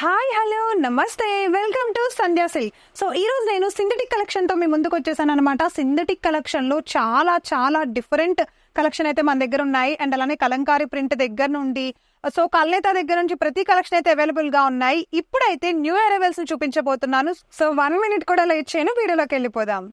Hi hello నమస్తే welcome to Sandhya silk. So ఈరోజు నేను సింథటిక్ కలెక్షన్తో మీ ముందుకు వచ్చేసాను అనమాట. సింథటిక్ కలెక్షన్లో చాలా చాలా డిఫరెంట్ కలెక్షన్ అయితే మన దగ్గర ఉన్నాయి. అండ్ అలానే కలంకారీ ప్రింట్ దగ్గర నుండి సో కల్నేత దగ్గర నుంచి ప్రతి కలెక్షన్ అయితే అవైలబుల్గా ఉన్నాయి. ఇప్పుడైతే న్యూ అరైవల్స్ని చూపించబోతున్నాను. సో 1 minute కూడా లేట్ చేయను, వీడియోలోకి వెళ్ళిపోదాం.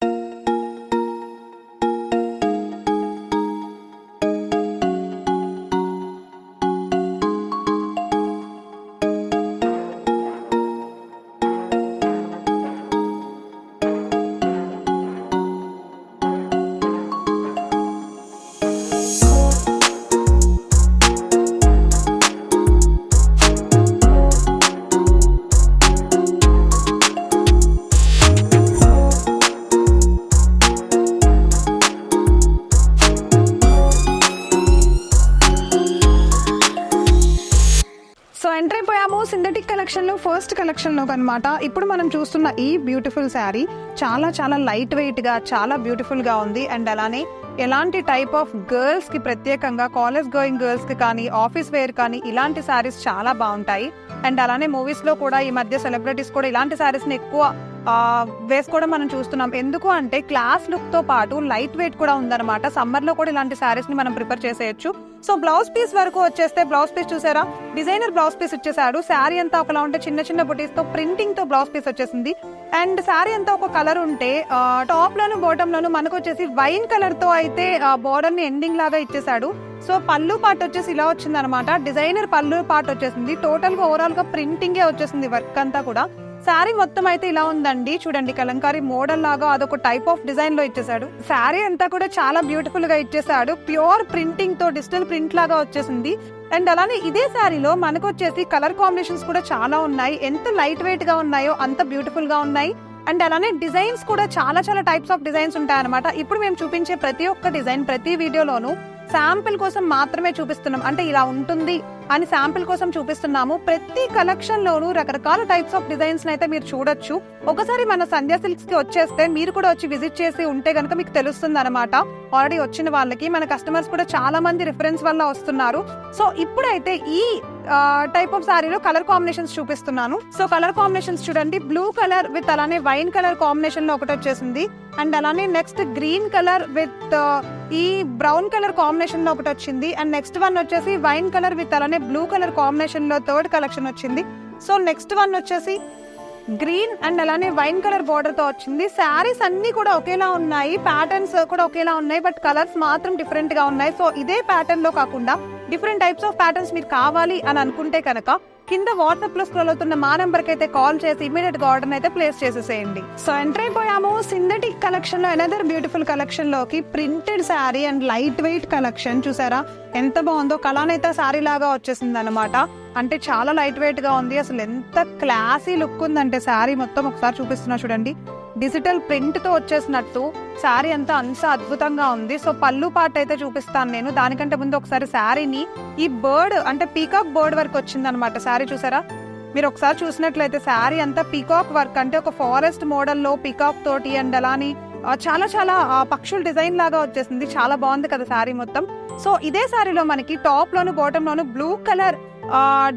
సో ఎంటర్ అయిపోయాము సింథటిక్ కలెక్షన్లో ఫస్ట్ కలెక్షన్లో అనమాట. ఇప్పుడు మనం చూస్తున్న ఈ బ్యూటిఫుల్ శారీ చాలా చాలా లైట్ వెయిట్గా చాలా బ్యూటిఫుల్గా ఉంది. అండ్ అలానే ఎలాంటి టైప్ ఆఫ్ గర్ల్స్కి ప్రత్యేకంగా కాలేజ్ గోయింగ్ గర్ల్స్కి కానీ ఆఫీస్ వేర్ కానీ ఇలాంటి శారీస్ చాలా బాగుంటాయి. అండ్ అలానే మూవీస్లో కూడా ఈ మధ్య సెలబ్రిటీస్ కూడా ఇలాంటి శారీస్ని ఎక్కువ వేసుకోవడం మనం చూస్తున్నాం. ఎందుకు అంటే క్లాస్ లుక్తో పాటు లైట్ వెయిట్ కూడా ఉందన్నమాట. సమ్మర్లో కూడా ఇలాంటి శారీస్ని మనం ప్రిఫర్ చేసేయచ్చు. సో బ్లౌజ్ పీస్ వరకు వచ్చేస్తే బ్లౌజ్ పీస్ చూసారా, డిజైనర్ బ్లౌజ్ పీస్ ఇచ్చేసాడు. శారీ అంతా ఒకలా ఉంటే చిన్న చిన్న బుటీస్తో ప్రింటింగ్తో బ్లౌజ్ పీస్ వచ్చేసింది. అండ్ శారీ అంతా ఒక కలర్ ఉంటే టాప్ లోను బాటమ్ లోను మనకు వచ్చేసి వైన్ కలర్ తో అయితే బోర్డర్ ని ఎండింగ్ లాగా ఇచ్చేసాడు. సో పళ్ళు పార్ట్ వచ్చేసి ఇలా వచ్చింది అనమాట. డిజైనర్ పళ్ళు పార్ట్ వచ్చేసింది. టోటల్ గా ఓవరాల్ గా ప్రింటింగే వచ్చేసింది వర్క్ అంతా కూడా. శారీ మొత్తం అయితే ఇలా ఉందండి, చూడండి కలంకారీ మోడల్ లాగా అదొక టైప్ ఆఫ్ డిజైన్ లో ఇచ్చేసాడు. శారీ అంతా కూడా చాలా బ్యూటిఫుల్ గా ఇచ్చేసాడు. ప్యూర్ ప్రింటింగ్ తో డిజిటల్ ప్రింట్ లాగా వచ్చేసింది. అండ్ అలానే ఇదే శారీలో మనకు వచ్చేసి కలర్ కాంబినేషన్స్ కూడా చాలా ఉన్నాయి. ఎంత లైట్ వెయిట్ గా ఉన్నాయో అంత బ్యూటిఫుల్ గా ఉన్నాయి. అండ్ అలానే డిజైన్స్ కూడా చాలా చాలా టైప్స్ ఆఫ్ డిజైన్స్ ఉంటాయన్నమాట. ఇప్పుడు మేము చూపించే ప్రతి ఒక్క డిజైన్ ప్రతి వీడియోలోనూ శాంపిల్ కోసం మాత్రమే చూపిస్తున్నాం. అంటే ఇలా ఉంటుంది అని శాంపిల్ కోసం చూపిస్తున్నాము. ప్రతి కలెక్షన్ లోనూ రకరకాల టైప్స్ ఆఫ్ డిజైన్స్ అయితే మీరు చూడొచ్చు. ఒకసారి మన సంధ్యా సిల్క్స్ కి వచ్చేస్తే మీరు కూడా వచ్చి విజిట్ చేసి ఉంటే కనుక మీకు తెలుస్తుంది అనమాట. ఆల్రెడీ వచ్చిన వాళ్ళకి మన కస్టమర్స్ కూడా చాలా మంది రిఫరెన్స్ వల్ల వస్తున్నారు. సో ఇప్పుడైతే ఈ టైప్ ఆఫ్ సారీలో కలర్ కాంబినేషన్స్ చూపిస్తున్నాను. సో కలర్ కాంబినేషన్స్ చూడండి, బ్లూ కలర్ విత్ అలానే వైన్ కలర్ కాంబినేషన్ లో ఒకటి వచ్చేసింది. అండ్ అలానే నెక్స్ట్ గ్రీన్ కలర్ విత్ ఈ బ్రౌన్ కలర్ కాంబినేషన్ లో ఒకటి వచ్చింది. అండ్ నెక్స్ట్ వన్ వచ్చేసి వైన్ కలర్ విత్ అలానే బ్లూ కలర్ కాంబినేషన్ లో థర్డ్ కలెక్షన్ వచ్చింది. సో నెక్స్ట్ వన్ వచ్చేసి గ్రీన్ అండ్ అలానే వైన్ కలర్ బోర్డర్ తో వచ్చింది. శారీస్ అన్ని కూడా ఒకేలా ఉన్నాయి, ప్యాటర్న్స్ కూడా ఒకేలా ఉన్నాయి, బట్ కలర్స్ మాత్రం డిఫరెంట్ గా ఉన్నాయి. సో ఇదే ప్యాటర్న్ లో కాకుండా డిఫరెంట్ టైప్స్ ఆఫ్ ప్యాటర్న్స్ మీరు కావాలి అని అనుకుంటే కనుక కింద వాట్సాప్ లో స్క్రోల్ అవుతున్న మా నెంబర్ కి అయితే కాల్ చేసి ఇమీడియట్ గా ఆర్డర్ అయితే ప్లేస్ చేసేసేయండి. సో ఎంటర్ అయిపోయాము సింథటిక్ కలెక్షన్ లో అనదర్ బ్యూటిఫుల్ కలెక్షన్ లోకి. Printed sari and light weight collection చూసారా ఎంత బాగుందో. కలానైతే శారీ లాగా వచ్చేసింది అనమాట. అంటే చాలా లైట్ వెయిట్ గా ఉంది. అసలు ఎంత క్లాసీ లుక్ ఉందంటే శారీ మొత్తం ఒకసారి చూపిస్తున్నా చూడండి. డిజిటల్ ప్రింట్ తో వచ్చేసినట్టు శారీ అంతా అంత అద్భుతంగా ఉంది. సో పళ్ళు పార్ట్ అయితే చూపిస్తాను నేను. దానికంటే ముందు ఒకసారి శారీని ఈ బర్డ్ అంటే పీకాక్ బర్డ్ వర్క్ వచ్చింది అనమాట. శారీ చూసారా, మీరు ఒకసారి చూసినట్లయితే శారీ అంతా పీకాక్ వర్క్, అంటే ఒక ఫారెస్ట్ మోడల్లో పీకాక్ తోటి అండ్ అలాని చాలా చాలా పక్షుల డిజైన్ లాగా వచ్చేసింది. చాలా బాగుంది కదా శారీ మొత్తం. సో ఇదే శారీలో మనకి టాప్ లోను బాటమ్ లోను బ్లూ కలర్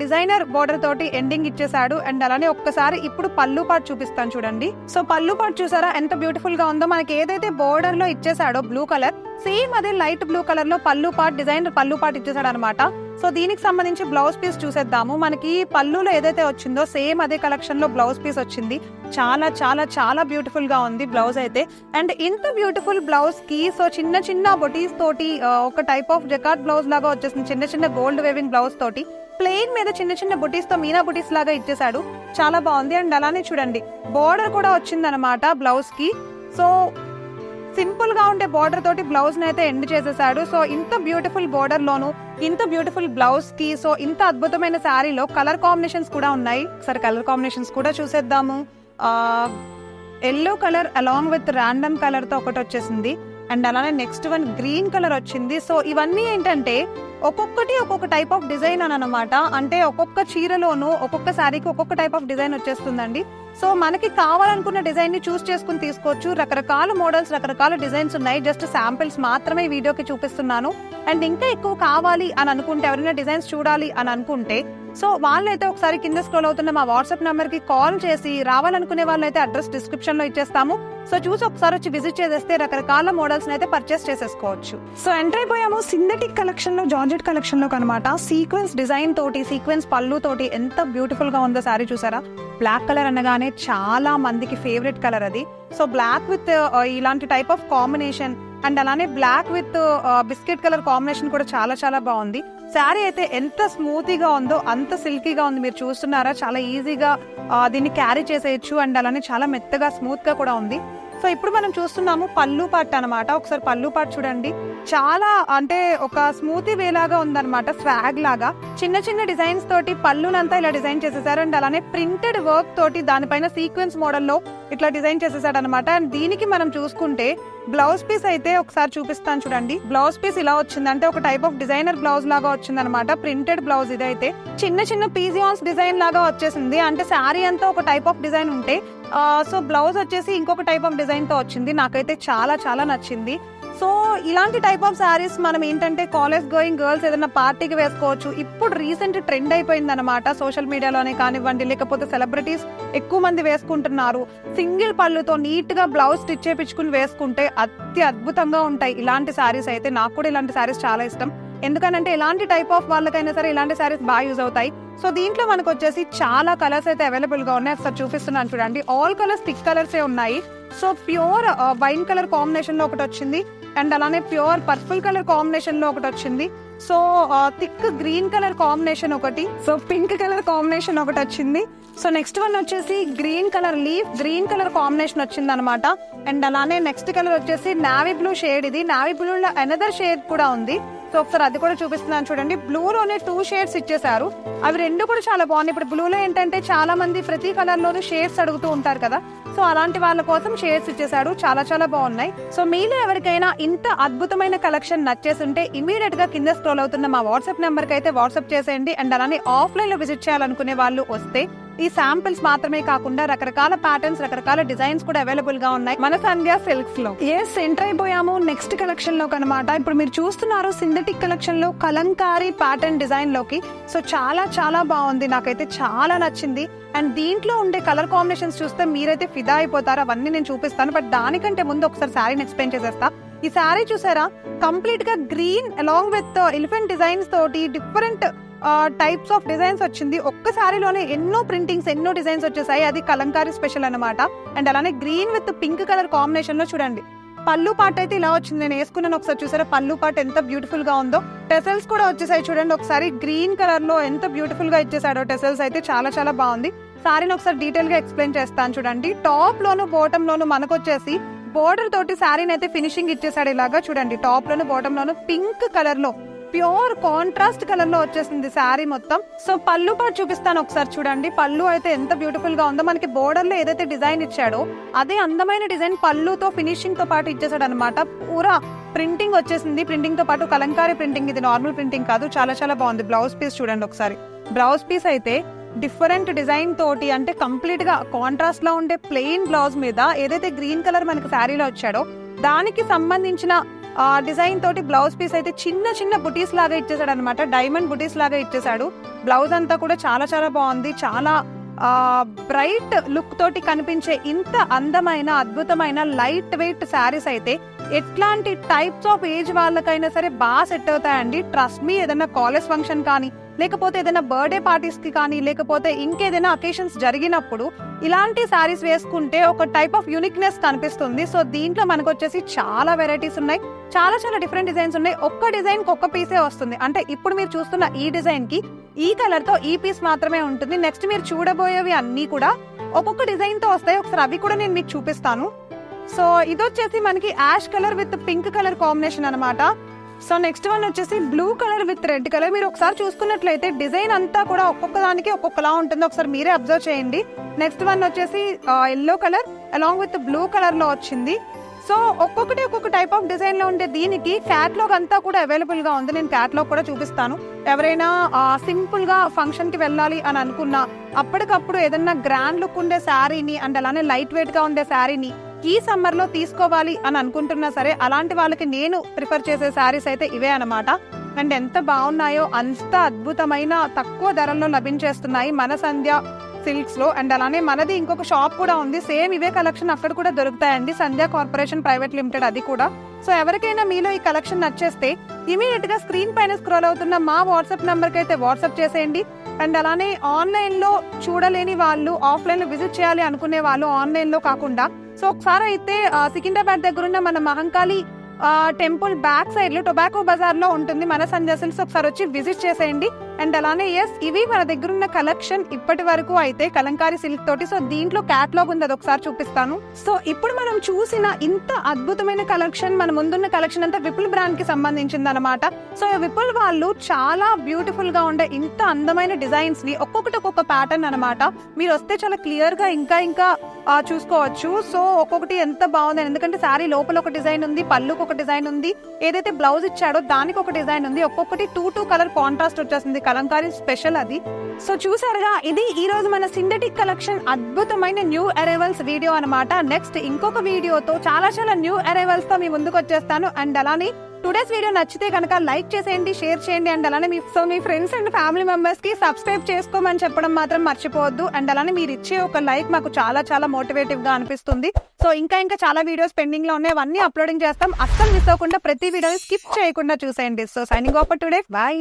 డిజైనర్ బోర్డర్ తోటి ఎండింగ్ ఇచ్చేసాడు. అండ్ అలానే ఒక్కసారి ఇప్పుడు పళ్ళు పార్ట్ చూపిస్తాను చూడండి. సో పళ్ళు పార్ట్ చూసారా ఎంత బ్యూటిఫుల్ గా ఉందో. మనకి ఏదైతే బోర్డర్ లో ఇచ్చేసాడో బ్లూ కలర్, సేమ్ అదే లైట్ బ్లూ కలర్ లో పళ్ళు పార్ట్ డిజైనర్ పళ్ళు పార్ట్ ఇచ్చేసాడు అనమాట. సో దీనికి సంబంధించి బ్లౌజ్ పీస్ చూసేద్దాము. మనకి పళ్ళులో ఏదైతే వచ్చిందో సేమ్ అదే కలెక్షన్ లో బ్లౌజ్ పీస్ వచ్చింది. చాలా చాలా చాలా బ్యూటిఫుల్ గా ఉంది బ్లౌజ్ అయితే. అండ్ ఇంత బ్యూటిఫుల్ బ్లౌజ్ కి సో చిన్న చిన్న బొటీస్ తోటి ఒక టైప్ ఆఫ్ జకార్డ్ బ్లౌజ్ లాగా వచ్చేసింది. చిన్న చిన్న గోల్డ్ వేవింగ్ బ్లౌజ్ తోటి ప్లెయిన్ మీద చిన్న చిన్న బుటీస్ తో మీనా బుటీస్ లాగా ఇచ్చేసాడు. చాలా బాగుంది. అండ్ అలానే చూడండి బోర్డర్ కూడా వచ్చింది అనమాట బ్లౌజ్ కి. సో సింపుల్ గా ఉండే బోర్డర్ తోటి బ్లౌజ్ అయితే ఎండ్ చేసేసాడు. సో ఇంత బ్యూటిఫుల్ బోర్డర్ లోను ఇంత బ్యూటిఫుల్ బ్లౌజ్ కి సో ఇంత అద్భుతమైన శారీలో కలర్ కాంబినేషన్స్ కూడా ఉన్నాయి. ఒకసారి కలర్ కాంబినేషన్స్ కూడా చూసేద్దాము. Yellow colour along with random colour తో ఒకటి వచ్చేసింది. అండ్ అలానే నెక్స్ట్ వన్ గ్రీన్ కలర్ వచ్చింది. సో ఇవన్నీ ఏంటంటే ఒక్కొక్కటి ఒక్కొక్క టైప్ ఆఫ్ డిజైన్ అని అనమాట. అంటే ఒక్కొక్క చీరలోను ఒక్కొక్క శారీకి ఒక్కొక్క టైప్ ఆఫ్ డిజైన్ వచ్చేస్తుందండి. సో మనకి కావాలనుకున్న డిజైన్ ని చూస్ చేసుకుని తీసుకోవచ్చు. రకరకాల మోడల్స్ రకరకాల డిజైన్స్ ఉన్నాయి. జస్ట్ శాంపిల్స్ మాత్రమే వీడియోకి చూపిస్తున్నాను. అండ్ ఇంకా ఎక్కువ కావాలి అని అనుకుంటే ఎవరైనా డిజైన్స్ చూడాలి అని అనుకుంటే సో వాళ్ళైతే ఒకసారి కింద స్క్రోల్ అవుతున్న మా వాట్సాప్ నెంబర్ కి కాల్ చేసి రావాలనుకునే వాళ్ళైతే అడ్రస్ డిస్క్రిప్షన్ లో ఇచ్చేస్తాము. సో చూసి ఒకసారి వచ్చి విజిట్ చేసేస్తే రకరకాల మోడల్స్ అయితే పర్చేస్ చేసేసుకోవచ్చు. సో ఎంటర్ అయిపోయాము సింథటిక్ కలెక్షన్ లో, జార్జెట్ కలెక్షన్ లో అనమాట. సీక్వెన్స్ డిజైన్ తోటి, సీక్వెన్స్ పళ్ళు తోటి ఎంత బ్యూటిఫుల్ గా ఉందో సారీ చూసారా. బ్లాక్ కలర్ అనగానే చాలా మందికి ఫేవరెట్ కలర్ అది. సో బ్లాక్ విత్ ఇలాంటి టైప్ ఆఫ్ కాంబినేషన్ అండ్ అలానే black with biscuit colour combination కూడా చాలా చాలా బాగుంది. శారీ అయితే ఎంత స్మూతీగా ఉందో అంత సిల్కీగా ఉంది. మీరు చూస్తున్నారా, చాలా ఈజీగా దీన్ని క్యారీ చేసేయచ్చు అండ్ అలానే చాలా మెత్తగా స్మూత్ గా కూడా ఉంది. సో ఇప్పుడు మనం చూస్తున్నాము పళ్ళు పార్ట్ అనమాట. ఒకసారి పళ్ళు పార్ట్ చూడండి, చాలా అంటే ఒక స్మూతీ వేలాగా ఉందన్నమాట, స్వాగ్ లాగా. చిన్న చిన్న డిజైన్స్ తోటి పళ్ళునంతా ఇలా డిజైన్ చేసేసారు అండ్ అలానే ప్రింటెడ్ వర్క్ తోటి దానిపైన సీక్వెన్స్ మోడల్లో ఇట్లా డిజైన్ చేసేసాడు అనమాట. అండ్ దీనికి మనం చూసుకుంటే బ్లౌజ్ పీస్ అయితే ఒకసారి చూపిస్తాను చూడండి. బ్లౌజ్ పీస్ ఇలా వచ్చింది, అంటే ఒక టైప్ ఆఫ్ డిజైనర్ బ్లౌజ్ లాగా వచ్చింది అనమాట. ప్రింటెడ్ బ్లౌజ్ ఇదైతే చిన్న చిన్న పీజియాన్స్ డిజైన్ లాగా వచ్చేసింది. అంటే శారీ అంతా ఒక టైప్ ఆఫ్ డిజైన్ ఉంటే సో బ్లౌజ్ వచ్చేసి ఇంకొక టైప్ ఆఫ్ డిజైన్ తో వచ్చింది. నాకైతే చాలా చాలా నచ్చింది. సో ఇలాంటి టైప్ ఆఫ్ శారీస్ మనం ఏంటంటే కాలేజ్ గోయింగ్ గర్ల్స్ ఏదైనా పార్టీకి వేసుకోవచ్చు. ఇప్పుడు రీసెంట్ ట్రెండ్ అయిపోయింది అనమాట, సోషల్ మీడియాలోనే కానివ్వండి, లేకపోతే సెలబ్రిటీస్ ఎక్కువ మంది వేసుకుంటున్నారు. సింగిల్ పళ్ళుతో నీట్ గా బ్లౌజ్ స్టిచ్ చేయించుకుని వేసుకుంటే అతి అద్భుతంగా ఉంటాయి ఇలాంటి శారీస్ అయితే. నాకు కూడా ఇలాంటి శారీస్ చాలా ఇష్టం, ఎందుకంటే ఇలాంటి టైప్ ఆఫ్ వాళ్ళకైనా సరే ఇలాంటి శారీస్ బాగా యూజ్ అవుతాయి. సో దీంట్లో మనకు వచ్చేసి చాలా కలర్స్ అయితే అవైలబుల్ గా ఉన్నాయి. ఒకసారి చూపిస్తున్నాను చూడండి. ఆల్ కలర్స్ థిక్ కలర్స్ ఉన్నాయి. So pure wine colour combination లో ఒకటి వచ్చింది అండ్ అలానే ప్యూర్ పర్పుల్ కలర్ కాంబినేషన్ లో ఒకటి వచ్చింది. So thick green colour combination ఒకటి, సో పింక్ కలర్ కాంబినేషన్ ఒకటి వచ్చింది. సో నెక్స్ట్ వన్ వచ్చేసి green colour leaf green colour combination వచ్చింది అనమాట. అండ్ అలానే నెక్స్ట్ కలర్ వచ్చేసి నావీ బ్లూ షేడ్. ఇది నావీ బ్లూ లో అనదర్ షేడ్ కూడా ఉంది. సో ఒకసారి అది కూడా చూపిస్తున్నాను చూడండి. బ్లూలోనే 2 షేడ్స్ ఇచ్చేసారు, అవి రెండు కూడా చాలా బాగున్నాయి. ఇప్పుడు బ్లూలో ఏంటంటే చాలా మంది ప్రతి కలర్ లోనూ షేడ్స్ అడుగుతూ ఉంటారు కదా, సో అలాంటి వాళ్ళ కోసం షేడ్స్ ఇచ్చేసాడు, చాలా చాలా బాగున్నాయి. సో మీలో ఎవరికైనా ఇంత అద్భుతమైన కలెక్షన్ నచ్చేసి ఉంటే ఇమీడియట్ గా కింద స్క్రోల్ అవుతున్న మా వాట్సాప్ నెంబర్ కి అయితే వాట్సాప్ చేసేయండి. అండ్ అలానే ఆఫ్లైన్ లో విజిట్ చేయాలనుకునే వాళ్ళు వస్తే ఈ శాంపిల్స్ మాత్రమే కాకుండా రకరకాల ప్యాటర్న్స్, రకరకాల డిజైన్స్ కూడా అవైలబుల్ గా ఉన్నాయి మన సంధ్య సిల్క్స్ లో. ఎంటర్ అయిపోయాము నెక్స్ట్ కలెక్షన్ లో కనమాట. ఇప్పుడు మీరు చూస్తున్నారు సింథటిక్ కలెక్షన్ లో కలంకారీ ప్యాటర్న్ డిజైన్ లోకి. సో చాలా చాలా బాగుంది, నాకైతే చాలా నచ్చింది. అండ్ దీంట్లో ఉండే కలర్ కాంబినేషన్స్ చూస్తే మీరైతే ఫిదా అయిపోతారు. అవన్నీ నేను చూపిస్తాను, బట్ దానికంటే ముందు ఒకసారి శారీని ఎక్స్ప్లెయిన్ చేసేస్తా. ఈ శారీ చూసారా, కంప్లీట్ గా green along with elephant designs తోటి డిఫరెంట్ టైప్స్ ఆఫ్ డిజైన్స్ వచ్చింది. ఒక్క శారీలోనే ఎన్నో ప్రింటింగ్స్, ఎన్నో డిజైన్స్ వచ్చేసాయి. అది కలంకారీ స్పెషల్ అనమాట. అండ్ అలానే green with pink colour combination లో చూడండి పళ్ళు పార్ట్ అయితే ఇలా వచ్చింది. నేను వేసుకున్నాను, ఒకసారి చూసారా పళ్ళు పార్ట్ ఎంత బ్యూటిఫుల్ గా ఉందో. టెసల్స్ కూడా వచ్చేసాయి చూడండి. ఒకసారి గ్రీన్ కలర్ లో ఎంత బ్యూటిఫుల్ గా ఇచ్చేసాడో టెసల్స్ అయితే, చాలా చాలా బాగుంది. శారీని ఒకసారి డీటెయిల్ గా ఎక్స్ప్లెయిన్ చేస్తాను చూడండి. టాప్ లోను బాటమ్ లోను మనకు వచ్చేసి బోర్డర్ తోటి శారీని అయితే ఫినిషింగ్ ఇచ్చేసాడు ఇలాగా చూడండి. టాప్ లోను బాటమ్ లోను పింక్ కలర్ లో ప్యూర్ కాంట్రాస్ట్ కలర్ లో వచ్చేసింది శారీ మొత్తం. సో పళ్ళు పార్ట్ చూపిస్తాను ఒకసారి చూడండి. పళ్ళు అయితే ఎంత బ్యూటిఫుల్ గా ఉందో. మనకి బోర్డర్ లో ఏదైతే డిజైన్ ఇచ్చాడో అదే అందమైన డిజైన్ పళ్ళుతో ఫినిషింగ్ తో పాటు ఇచ్చేసాడు అనమాట. పూరా ప్రింటింగ్ వచ్చేసింది, ప్రింటింగ్ తో పాటు కలంకారీ ప్రింటింగ్, ఇది నార్మల్ ప్రింటింగ్ కాదు. చాలా చాలా బాగుంది. బ్లౌజ్ పీస్ చూడండి ఒకసారి. బ్లౌజ్ పీస్ అయితే డిఫరెంట్ డిజైన్ తోటి, అంటే కంప్లీట్ గా కాంట్రాస్ట్ లో ఉండే ప్లెయిన్ బ్లౌజ్ మీద ఏదైతే గ్రీన్ కలర్ మనకి శారీలో వచ్చాడో దానికి సంబంధించిన డిజైన్ తోటి బ్లౌజ్ పీస్ అయితే చిన్న చిన్న బుటీస్ లాగా ఇచ్చేసాడు అనమాట. డైమండ్ బుటీస్ లాగా ఇచ్చేసాడు. బ్లౌజ్ అంతా కూడా చాలా చాలా బాగుంది. చాలా బ్రైట్ లుక్ తోటి కనిపించే ఇంత అందమైన అద్భుతమైన లైట్ వెయిట్ శారీస్ అయితే ఎట్లాంటి టైప్స్ ఆఫ్ ఏజ్ వాళ్ళకైనా సరే బాగా సెట్ అవుతాయండి. ట్రస్ట్ మీ, ఏదైనా కాలేజ్ ఫంక్షన్ కానీ, లేకపోతే ఏదైనా బర్త్డే పార్టీస్ కి కానీ, లేకపోతే ఇంకేదైనా అకేషన్స్ జరిగినప్పుడు ఇలాంటి శారీస్ వేసుకుంటే ఒక టైప్ ఆఫ్ యూనిక్నెస్ కనిపిస్తుంది. సో దీంట్లో మనకు వచ్చేసి చాలా వెరైటీస్ ఉన్నాయి, చాలా చాలా డిఫరెంట్ డిజైన్స్ ఉన్నాయి. ఒక్క డిజైన్ కి ఒక్క పీసే వస్తుంది. అంటే ఇప్పుడు మీరు చూస్తున్న ఈ డిజైన్ కి ఈ కలర్ తో ఈ పీస్ మాత్రమే ఉంటుంది. నెక్స్ట్ మీరు చూడబోయేవి అన్ని కూడా ఒక్కొక్క డిజైన్ తో వస్తాయి. ఒకసారి అవి కూడా నేను మీకు చూపిస్తాను. సో ఇది వచ్చేసి మనకి ash colour with pink colour combination అనమాట. సో నెక్స్ట్ వన్ వచ్చేసి blue colour with red colour. మీరు ఒకసారి చూసుకున్నట్లయితే డిజైన్ అంతా కూడా ఒక్కొక్క దానికి ఒక్కొక్కలా ఉంటుంది, ఒకసారి మీరే అబ్జర్వ్ చేయండి. నెక్స్ట్ వన్ వచ్చేసి yellow colour along with blue colour లో వచ్చింది. సో ఒక్కొక్కటి ఒక్కొక్క టైప్ ఆఫ్ డిజైన్ లో ఉండే దీనికి క్యాట్లాగ్ అంతా కూడా అవైలబుల్ గా ఉంది. నేను క్యాట్లాగ్ కూడా చూపిస్తాను. ఎవరైనా సింపుల్ గా ఫంక్షన్ కి వెళ్ళాలి అని అనుకున్నా, అప్పటికప్పుడు ఏదన్నా గ్రాండ్ లుక్ ఉండే శారీని అండ్ అలానే లైట్ వెయిట్ గా ఉండే శారీని ఈ సమ్మర్ లో తీసుకోవాలి అని అనుకుంటున్నా సరే, అలాంటి వాళ్ళకి నేను ప్రిఫర్ చేసే శారీస్ అయితే ఇవే అనమాట. అండ్ ఎంత బాగున్నాయో, అంత అద్భుతమైన తక్కువ ధరల్లో లభించేస్తున్నాయి మన సంధ్య సిల్క్స్ లో. అండ్ అలానే మనది ఇంకొక షాప్ కూడా ఉంది, సేమ్ ఇవే కలెక్షన్ అక్కడ కూడా దొరుకుతాయండి, సంధ్య కార్పొరేషన్ ప్రైవేట్ లిమిటెడ్ అది కూడా. సో ఎవరికైనా మీలో ఈ కలెక్షన్ నచ్చేస్తే ఇమీడియట్ గా స్క్రీన్ పైన స్క్రోల్ అవుతున్న మా వాట్సాప్ నెంబర్ కి అయితే వాట్సాప్ చేసేయండి. అండ్ అలానే ఆన్లైన్ లో చూడలేని వాళ్ళు, ఆఫ్లైన్ లో విజిట్ చేయాలి అనుకునే వాళ్ళు ఆన్లైన్ లో కాకుండా, సో ఒకసారి అయితే సికింద్రాబాద్ దగ్గర ఉన్న మన మహంకాళి టెంపుల్ బ్యాక్ సైడ్ లో టొబాకో బజార్ లో ఉంటుంది మన సంధ్య సిల్క్స్, ఒకసారి వచ్చి విజిట్ చేసేయండి. అండ్ అలానే ఇవి మన దగ్గర ఉన్న కలెక్షన్ ఇప్పటి వరకు అయితే కలంకారీ సిల్క్ తోటి. సో దీంట్లో క్యాటలాగ్ ఉంది, అది ఒకసారి చూపిస్తాను. సో ఇప్పుడు మనం చూసిన ఇంత అద్భుతమైన కలెక్షన్, మన ముందున్న కలెక్షన్ అంతా విపుల్ బ్రాండ్ కి సంబంధించింది అనమాట. సో విపుల్ వాళ్ళు చాలా బ్యూటిఫుల్ గా ఉండే ఇంత అందమైన డిజైన్స్ ని ఒక్కొక్కటి ఒక్కొక్క ప్యాటర్న్ అనమాట. మీరు వస్తే చాలా క్లియర్ గా ఇంకా చూసుకోవచ్చు. సో ఒక్కొక్కటి ఎంత బాగుంది, ఎందుకంటే శారీ లోపల ఒక డిజైన్ ఉంది, పళ్ళుకి ఒక డిజైన్ ఉంది, ఏదైతే బ్లౌజ్ ఇచ్చాడో దానికి ఒక డిజైన్ ఉంది, ఒక్కొక్కటి 2 కలర్ కాంట్రాస్ట్ వచ్చేసింది, కలంకారీ స్పెషల్ అది. సో చూసారుగా, ఇది ఈ రోజు మన సింథటిక్ కలెక్షన్ అద్భుతమైన న్యూ అరైవల్స్ వీడియో అనమాట. నెక్స్ట్ ఇంకొక వీడియోతో చాలా న్యూ అరైవల్స్ తో మీ ముందుకు వచ్చేస్తాను. అండ్ అలానే టుడేస్ వీడియో నచ్చితే కనుక లైక్ చేసేయండి, షేర్ చేయండి. అండ్ అలానే మీ ఫ్రెండ్స్ అండ్ ఫ్యామిలీ మెంబర్స్ కి సబ్స్క్రైబ్ చేసుకోమని చెప్పడం మాత్రం మర్చిపోవద్దు. అండ్ అలానే మీరు ఇచ్చే ఒక లైక్ మాకు చాలా మోటివేటివ్ గా అనిపిస్తుంది. సో ఇంకా చాలా వీడియోస్ పెండింగ్ లో ఉన్నాయి, అవన్నీ అప్లోడింగ్ చేస్తాం. అస్సలు మిస్ అవ్వకుండా ప్రతి వీడియోని స్కిప్ చేయకుండా చూసేయండి. So signing off for today, by.